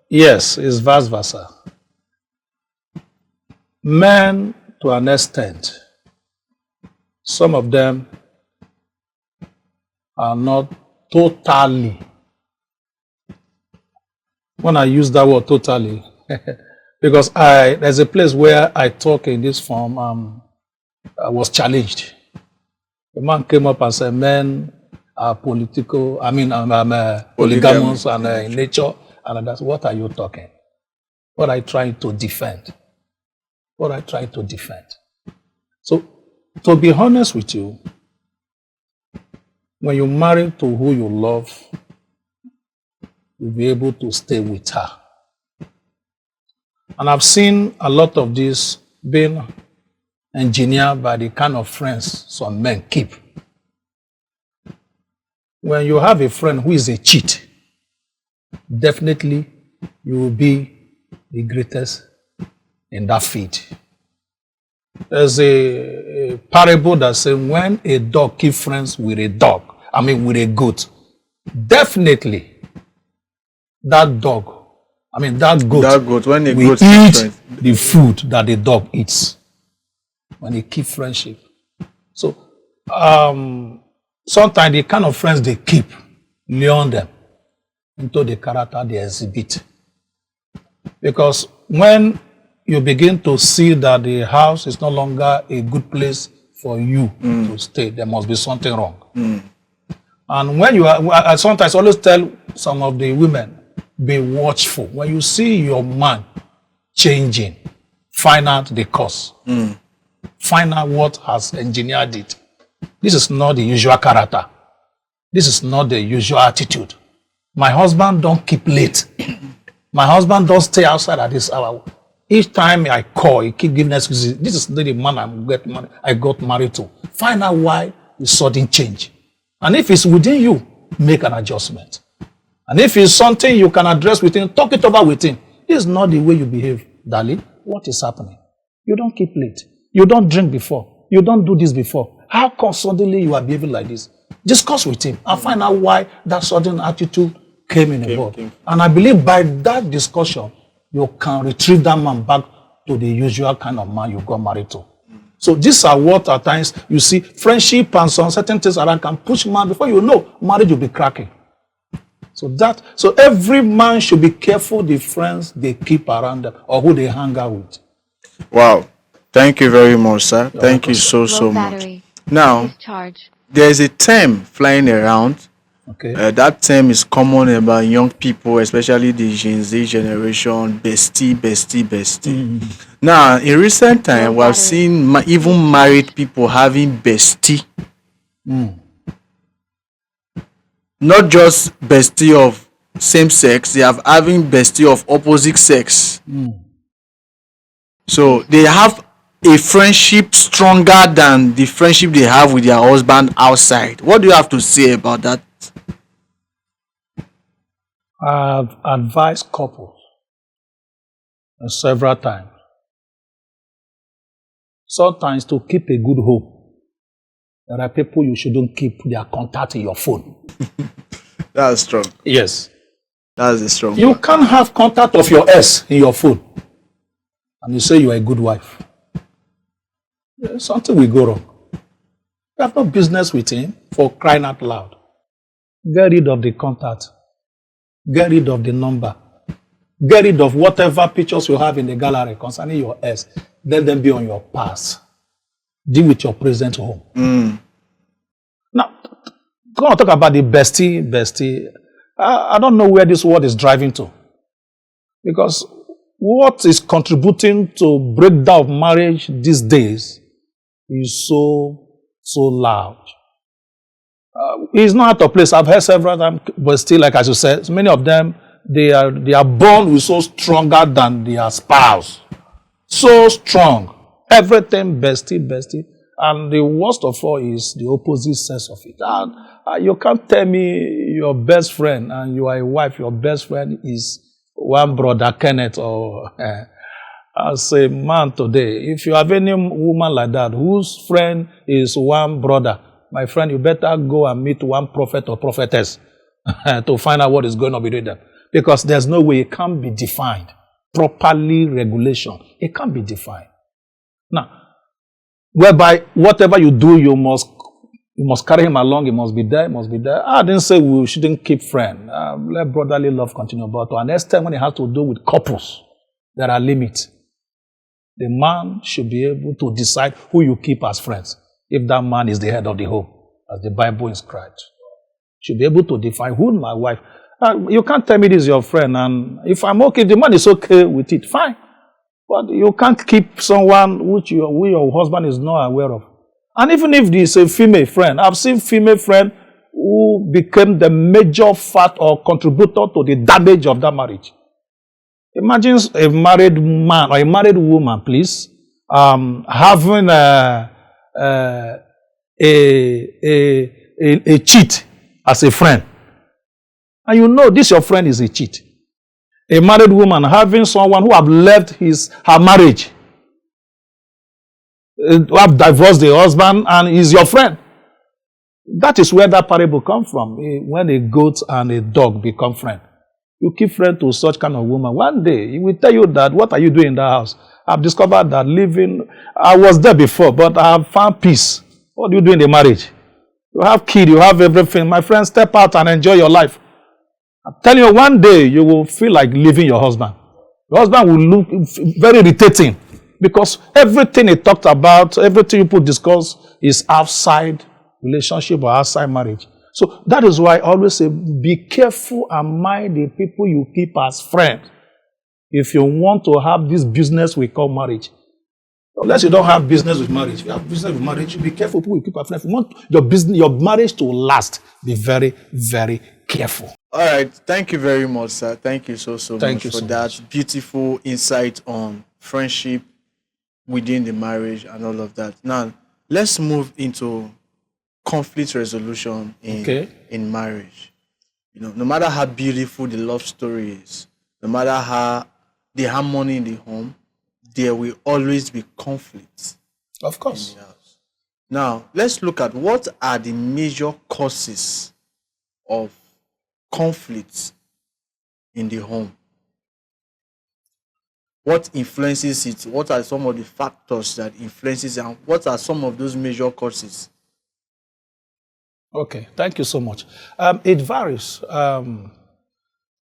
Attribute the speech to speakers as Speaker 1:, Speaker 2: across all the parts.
Speaker 1: Yes, it's vice versa. Men, to an extent, some of them are not totally. When I use that word totally, because there's a place where I talk in this form, I was challenged. The man came up and said, men are political, I'm polygamous and in nature, and that's what are you talking? What are you trying to defend? What are you trying to defend? So, to be honest with you, when you marry to who you love, you'll be able to stay with her. And I've seen a lot of this being engineered by the kind of friends some men keep. When you have a friend who is a cheat, definitely you will be the greatest in that field. There's a parable that says when a dog keeps friends with a with a goat, definitely that goat
Speaker 2: when a
Speaker 1: will
Speaker 2: goat
Speaker 1: eat the food that the dog eats when they keep friendship. So sometimes the kind of friends they keep learn them into the character they exhibit. Because when you begin to see that the house is no longer a good place for you to stay, there must be something wrong. And when I sometimes always tell some of the women, be watchful. When you see your man changing, find out the cause. Find out what has engineered it. This is not the usual character. This is not the usual attitude. My husband don't keep late. My husband don't stay outside at this hour. Each time I call, he keep giving excuses. This is not the man I got married to. Find out why the sudden change. And if it's within you, make an adjustment. And if it's something you can address with him, talk it over with him. This is not the way you behave, darling. What is happening? You don't keep late. You don't drink before. You don't do this before. How come suddenly you are behaving like this? Discuss with him and find out why that sudden attitude came in the board. And I believe by that discussion, you can retrieve that man back to the usual kind of man you got married to. So these are what at times you see friendship and some certain things around can push man before you know marriage will be cracking. So every man should be careful the friends they keep around them or who they hang out with.
Speaker 2: Wow. Thank you very much, sir. Thank you so much. Now, there's a term flying around.
Speaker 1: Okay.
Speaker 2: That term is common about young people, especially the Gen Z generation, bestie. Now, in recent time, we have seen even married people having bestie. Not just bestie of same sex, they have having bestie of opposite sex. So they have a friendship stronger than the friendship they have with their husband outside. What do you have to say about that?
Speaker 1: I've advised couples several times. Sometimes to keep a good home, there are people you shouldn't keep their contact in your phone.
Speaker 2: That's strong.
Speaker 1: Yes.
Speaker 2: That's a strong
Speaker 1: You
Speaker 2: one.
Speaker 1: can't have contact of your ex in your phone and you say you are a good wife. Something will go wrong. You have no business with him for crying out loud. Get rid of the contact. Get rid of the number. Get rid of whatever pictures you have in the gallery concerning your ex. Let them be on your past. Deal with your present home. Now, go on talk about the bestie. I don't know where this word is driving to. Because what is contributing to breakdown of marriage these days is so loud. It's not out of place. I've heard several times, but still, like as you said, many of them, they are born with so stronger than their spouse. So strong. Everything bestie. And the worst of all is the opposite sex of it. And you can't tell me your best friend and you are a wife, your best friend is one brother Kenneth or as a man today. If you have any woman like that whose friend is one brother, my friend, you better go and meet one prophet or prophetess to find out what is going on between them. Because there's no way it can be defined. Properly regulation. It can't be defined. Now, whereby whatever you do, you must carry him along, he must be there, he must be there. I didn't say we shouldn't keep friends. Let brotherly love continue. But to an extent when it has to do with couples, there are limits. The man should be able to decide who you keep as friends. If that man is the head of the home, as the Bible inscribed. Should be able to define who my wife. You can't tell me this is your friend, and if I'm okay, the man is okay with it, fine. But you can't keep someone which your husband is not aware of. And even if this is a female friend, I've seen female friend who became the major fact or contributor to the damage of that marriage. Imagine a married man or a married woman, please, having a cheat as a friend. And you know this your friend is a cheat. A married woman having someone who have left her marriage, who have divorced the husband and is your friend. That is where that parable comes from. When a goat and a dog become friends. You keep friends to such kind of woman. One day, he will tell you that, what are you doing in that house? I've discovered that I was there before, but I have found peace. What do you do in the marriage? You have kids, you have everything. My friend, step out and enjoy your life. I'm telling you, one day you will feel like leaving your husband. Your husband will look very irritating because everything he talked about, everything people discuss is outside relationship or outside marriage. So that is why I always say, be careful and mind the people you keep as friends. If you want to have this business we call marriage. Unless you don't have business with marriage. If you have business with marriage, be careful people you keep as friends. If you want your marriage to last, be very, very careful.
Speaker 2: All right. Thank you very much, sir. Thank you so much for that
Speaker 1: much.
Speaker 2: beautiful insight on friendship within the marriage and all of that. Now, let's move into conflict resolution in marriage. You know, no matter how beautiful the love story is, no matter how the harmony in the home, there will always be conflicts.
Speaker 1: Of course.
Speaker 2: In the house. Now, let's look at what are the major causes of conflicts in the home. What influences it? What are some of the factors that influences it? And what are some of those major causes?
Speaker 1: Okay, thank you so much. It varies.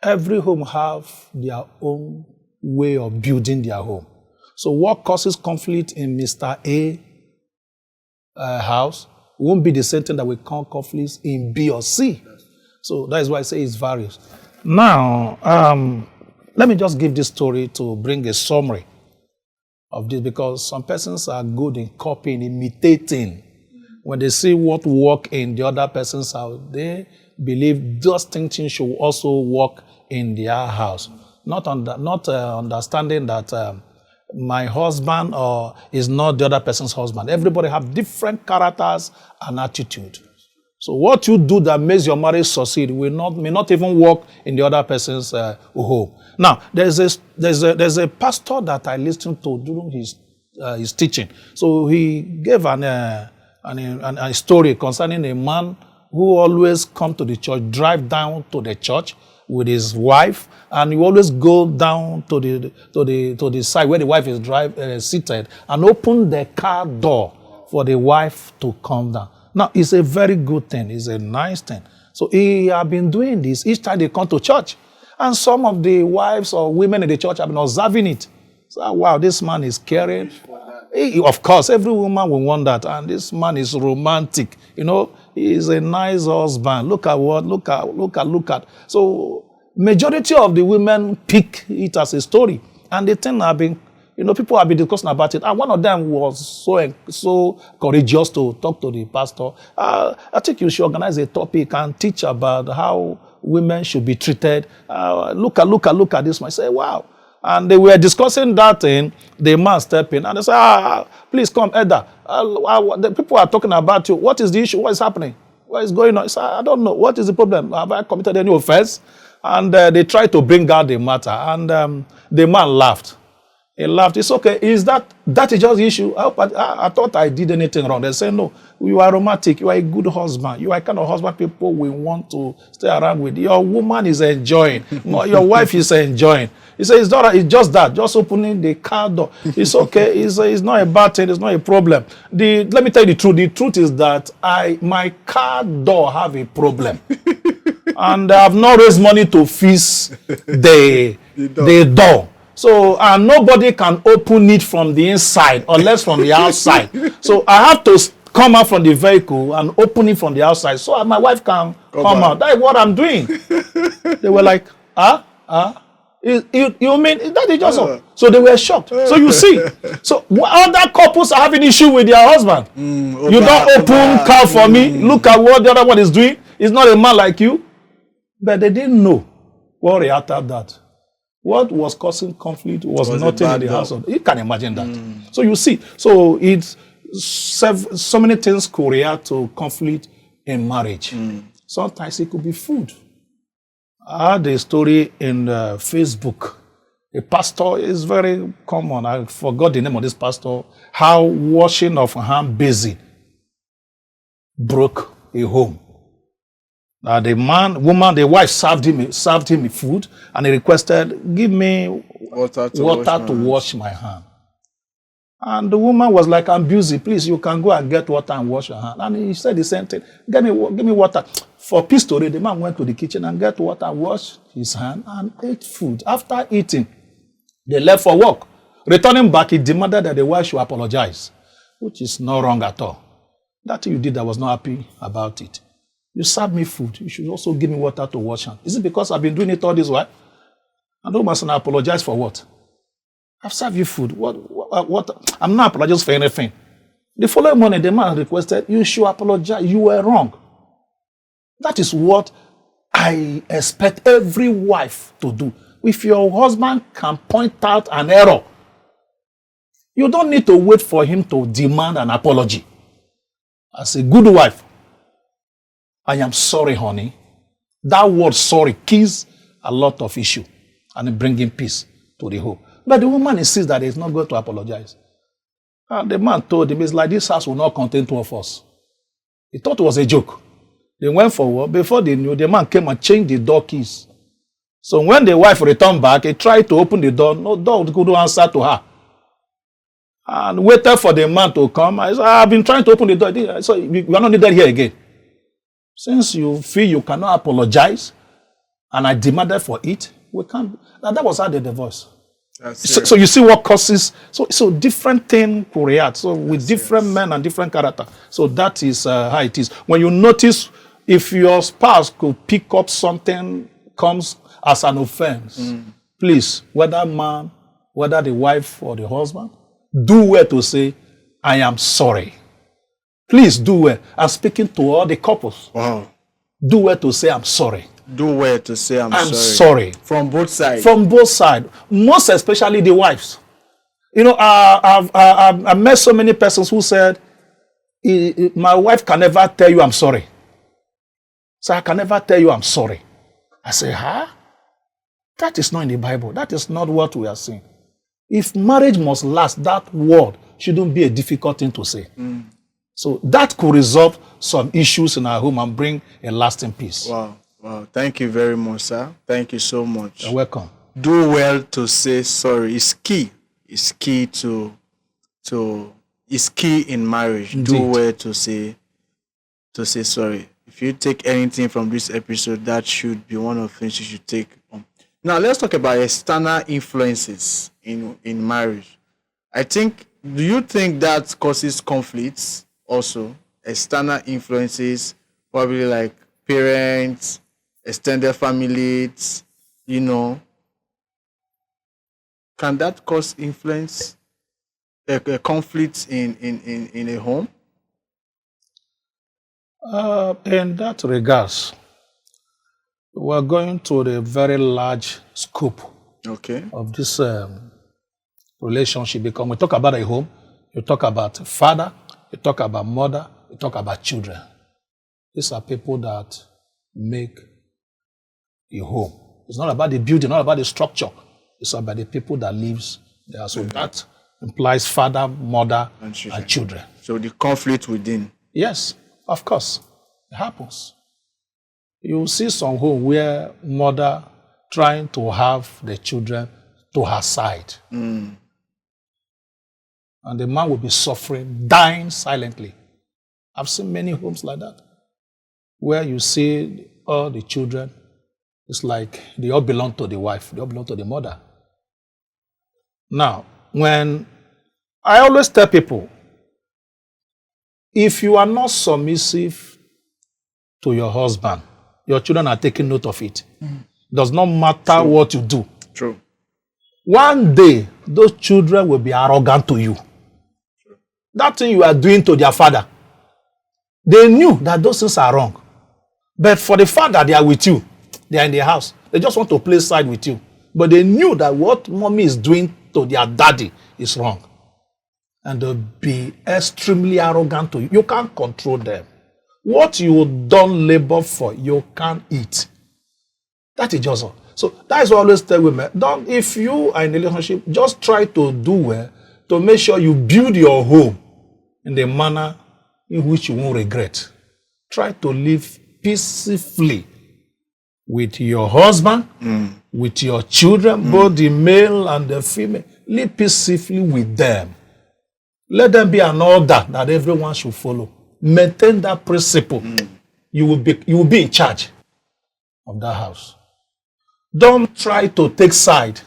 Speaker 1: Every home have their own way of building their home. So what causes conflict in Mr. A house won't be the same thing that we call conflicts in B or C. So that is why I say it varies. Now, let me just give this story to bring a summary of this, because some persons are good in copying, imitating. When they see what work in the other person's house, they believe those things should also work in their house. Not understanding that my husband is not the other person's husband. Everybody have different characters and attitude. So what you do that makes your marriage succeed may not even work in the other person's home. Now, there's a pastor that I listened to during his teaching. So he gave a story concerning a man who always come to the church, drive down to the church with his wife, and he always go down to the side where the wife is seated and open the car door for the wife to come down. Now, it's a very good thing. It's a nice thing. So he have been doing this each time they come to church. And some of the wives or women in the church have been observing it. So, wow, this man is caring. Of course, every woman will want that. And this man is romantic. You know, he is a nice husband. Look at. So, majority of the women pick it as a story. And the thing have been, people have been discussing about it. And one of them was so courageous to talk to the pastor. I think you should organize a topic and teach about how women should be treated. Look at this man. I say, wow. And they were discussing that thing. The man stepped in and they said, please come, Elder. The people are talking about you. What is the issue? What is happening? What is going on? He said, I don't know. What is the problem? Have I committed any offense? And they tried to bring out the matter. And the man laughed. He laughed. It's okay. That is just the issue? I thought I did anything wrong. They said, no, you are romantic. You are a good husband. You are a kind of husband people will want to stay around with. Your woman is enjoying. Your wife is enjoying. He said, it's not. It's just that. Just opening the car door. It's okay. It's not a bad thing. It's not a problem. Let me tell you the truth. The truth is that my car door have a problem. And I have not raised money to fix the door. So, and nobody can open it from the inside unless from the outside. So, I have to come out from the vehicle and open it from the outside so my wife can come out. That is what I'm doing. They were like, you mean that is just so? So they were shocked. So you see, so other couples are having issue with their husband. You don't open car for me. Look at what the other one is doing. He's not a man like you. But they didn't know what reacted that. What was causing conflict was nothing in the household. You can imagine that. So you see, so it's so many things could react to conflict in marriage. Sometimes it could be food. I had a story in Facebook. A pastor is very common. I forgot the name of this pastor. How washing of hand basin broke a home. The wife served him food, and he requested, give me water to wash my hand. And the woman was like, I'm busy, please, you can go and get water and wash your hand. And he said the same thing, give me water. For peace story, the man went to the kitchen and got water, washed his hand, and ate food. After eating, they left for work. Returning back, he demanded that the wife should apologize, which is not wrong at all. That you did, I was not happy about it. You serve me food. You should also give me water to wash hands. Is it because I've been doing it all this while? And the woman apologize for what? I've served you food. What? I'm not apologizing for anything. The following morning, the man requested, you should apologize. You were wrong. That is what I expect every wife to do. If your husband can point out an error, you don't need to wait for him to demand an apology. As a good wife, I am sorry, honey. That word sorry kills a lot of issue and bringing peace to the home. But the woman insists that he's not going to apologize. And the man told him, it's like this house will not contain two of us. He thought it was a joke. They went forward. Before they knew, the man came and changed the door keys. So when the wife returned back, he tried to open the door. No door couldn't answer to her. And waited for the man to come. I said, I've been trying to open the door. So we are not needed here again. Since you feel you cannot apologize, and I demanded for it, we can't. And that was how they divorced. So you see what causes. So different things could react. So with different men and different character. So that is how it is. When you notice, if your spouse could pick up something comes as an offense, please, whether man, whether the wife or the husband, do well to say, I am sorry. Please do well. I'm speaking to all the couples.
Speaker 2: Wow.
Speaker 1: Do well to say I'm sorry.
Speaker 2: Do well to say I'm sorry.
Speaker 1: I'm sorry.
Speaker 2: From both sides.
Speaker 1: From both sides. Most especially the wives. You know, I've met so many persons who said, my wife can never tell you I'm sorry. So I can never tell you I'm sorry. I say, that is not in the Bible. That is not what we are saying. If marriage must last, that word shouldn't be a difficult thing to say. So that could resolve some issues in our home and bring a lasting peace.
Speaker 2: Wow. Wow. Thank you very much, sir. Thank you so much.
Speaker 1: You're welcome.
Speaker 2: Do well to say sorry. It's key. It's key it's key in marriage.
Speaker 1: Indeed.
Speaker 2: Do well to say sorry. If you take anything from this episode, that should be one of the things you should take on. Now let's talk about external influences in marriage. Do you think that causes conflicts also? External influences, probably like parents, extended families, can that cause influence, a conflict in a home?
Speaker 1: In that regards, we're going to the very large scope of this relationship. Because we talk about a home, you talk about father, you talk about mother, you talk about children. These are people that make a home. It's not about the building, not about the structure. It's about the people that lives Yeah, so that implies father, mother,
Speaker 2: And
Speaker 1: and
Speaker 2: children.
Speaker 1: children.
Speaker 2: So the conflict within.
Speaker 1: Yes, of course, it happens. You see some home where mother trying to have the children to her side. And the man will be suffering, dying silently. I've seen many homes like that, where you see all the children, it's like they all belong to the wife, they all belong to the mother. Now, when I always tell people, if you are not submissive to your husband, your children are taking note of it. Does not matter what you do.
Speaker 2: True.
Speaker 1: One day, those children will be arrogant to you. That thing you are doing to their father, they knew that those things are wrong. But for the fact that they are with you, they are in the house, they just want to play side with you. But they knew that what mommy is doing to their daddy is wrong. And they'll be extremely arrogant to you. You can't control them. What you don't labor for, you can't eat. That is just all. So that is what I always tell women. Don't, if you are in a relationship, just try to do well to make sure you build your home in the manner in which you won't regret. Try to live peacefully with your husband, with your children, both the male and the female. Live peacefully with them. Let them be an order that everyone should follow. Maintain that principle. You will be in charge of that house. Don't try to take side.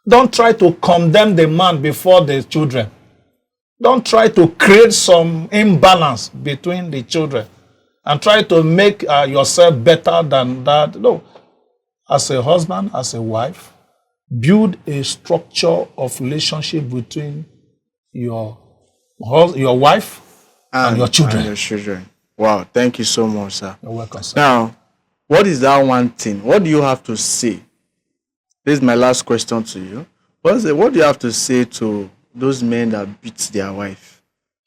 Speaker 1: Don't try to condemn the man before the children. Don't try to create some imbalance between the children and try to make yourself better than that. No. As a husband, as a wife, build a structure of relationship between your wife and your children.
Speaker 2: And your children. Wow, thank you so much, sir.
Speaker 1: You're welcome, sir.
Speaker 2: Now, what is that one thing? What do you have to say? This is my last question to you. What do you have to say to those men that beat their wife?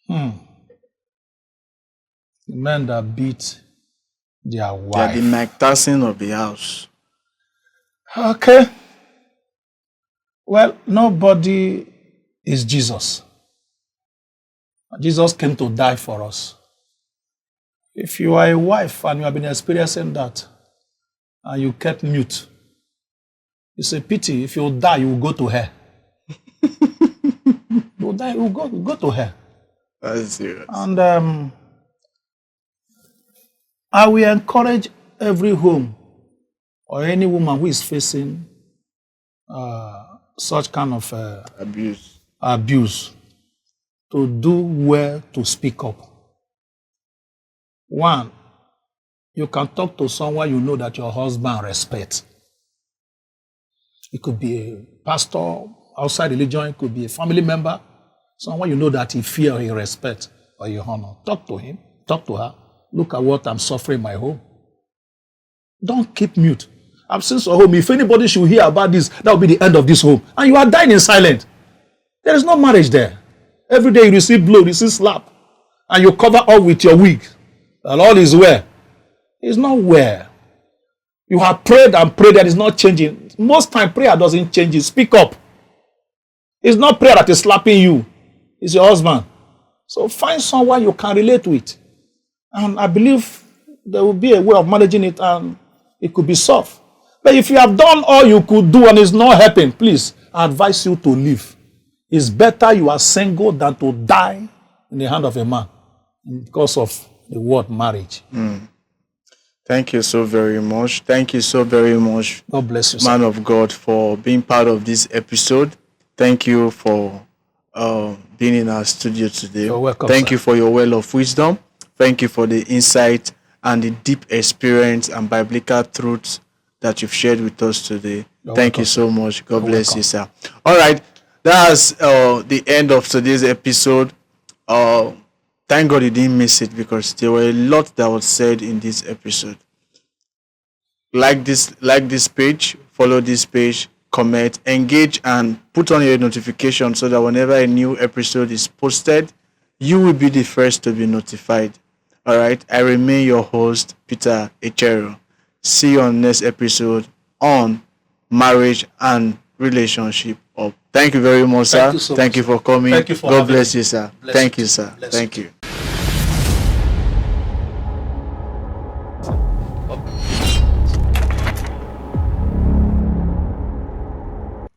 Speaker 1: The men that beat their
Speaker 2: They are
Speaker 1: wife.
Speaker 2: the Mike Tyson of the house.
Speaker 1: Okay. Well, nobody is Jesus. Jesus came to die for us. If you are a wife and you have been experiencing that, and you kept mute, it's a pity. If you die, you will go to hell. You will die, you will go to hell.
Speaker 2: That's serious.
Speaker 1: And I will encourage every home or any woman who is facing such kind of abuse to do well to speak up. One, you can talk to someone you know that your husband respects. It could be a pastor outside religion, it could be a family member, someone you know that he fears, he respects, or you honor. Talk to him, talk to her. Look at what I'm suffering in my home. Don't keep mute. I've seen some home. If anybody should hear about this, that will be the end of this home. And you are dying in silence. There is no marriage there. Every day you receive blow, you receive slap, and you cover up with your wig. And all is well. It's not well. You have prayed and prayed that it's not changing. Most time prayer doesn't change it. Speak up. It's not prayer that is slapping you. It's your husband. So find someone you can relate with. And I believe there will be a way of managing it and it could be solved. But if you have done all you could do and it's not helping, please, I advise you to leave. It's better you are single than to die in the hand of a man because of the word marriage.
Speaker 2: Thank you so very much. Thank you so very much,
Speaker 1: God bless you, sir.
Speaker 2: man of God, for being part of this episode. Thank you for being in our studio today.
Speaker 1: You're welcome,
Speaker 2: Thank
Speaker 1: sir.
Speaker 2: you for your well of wisdom. Thank you for the insight and the deep experience and biblical truths that you've shared with us today.
Speaker 1: You're
Speaker 2: Thank
Speaker 1: welcome,
Speaker 2: you so much. God
Speaker 1: You're
Speaker 2: bless
Speaker 1: welcome.
Speaker 2: you, sir. All right. That's the end of today's episode. Thank God you didn't miss it because there were a lot that was said in this episode. Like this page, follow this page, comment, engage, and put on your notification so that whenever a new episode is posted, you will be the first to be notified. All right. I remain your host, Peter Echero. See you on next episode on marriage and relationship. Oh, thank you very much, sir.
Speaker 1: Thank you so
Speaker 2: Thank
Speaker 1: much,
Speaker 2: you for coming.
Speaker 1: Thank you for
Speaker 2: God
Speaker 1: having
Speaker 2: bless
Speaker 1: me.
Speaker 2: you, sir.
Speaker 1: Bless
Speaker 2: Thank
Speaker 1: you.
Speaker 2: you, sir.
Speaker 1: Bless
Speaker 2: Thank
Speaker 1: you.
Speaker 2: you.